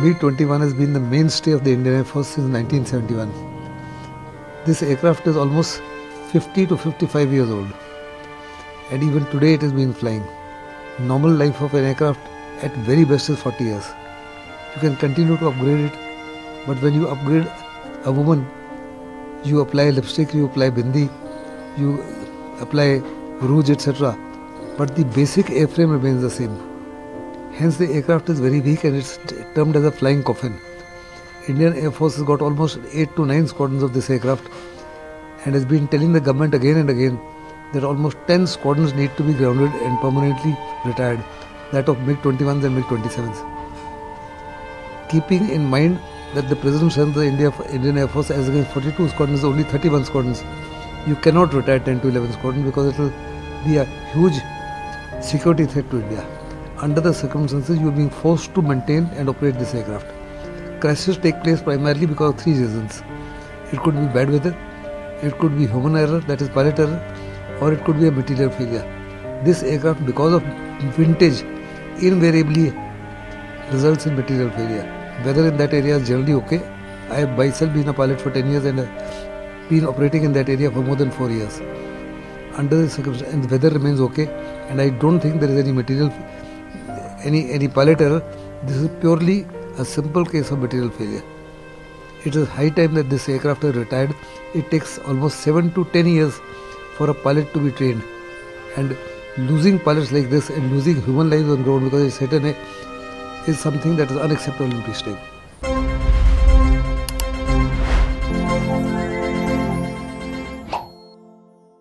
MiG-21 has been the mainstay of the Indian Air Force since 1971. This aircraft is almost 50 to 55 years old, and even today it is being flying. Normal life of an aircraft at very best is 40 years. You can continue to upgrade it, but when you upgrade a woman, you apply lipstick, you apply bindi, you apply rouge, etc. But the basic airframe remains the same. Hence the aircraft is very weak and it's termed as a flying coffin. Indian Air Force has got almost 8 to 9 squadrons of this aircraft and has been telling the government again and again that almost 10 squadrons need to be grounded and permanently retired, that of MiG-21s and MiG-27s. Keeping in mind that the present strength of the Indian Air Force as against 42 squadrons is only 31 squadrons, you cannot retire 10 to 11 squadrons because it will be a huge security threat to India. Under the circumstances, you are being forced to maintain and operate this aircraft. Crashes take place primarily because of 3 reasons. It could be bad weather, it could be human error, that is pilot error, or it could be a material failure. This aircraft, because of vintage, invariably results in material failure. Weather in that area is generally okay. I have myself been a pilot for 10 years and been operating in that area for more than 4 years. Under the circumstances, and the weather remains okay, and I don't think there is any material, any pilot error. This is purely a simple case of material failure. It is high time that this aircraft is retired. It takes almost 7 to 10 years for a pilot to be trained, and losing pilots like this and losing human lives on ground because it's hit and is something that is unacceptable in peacetime.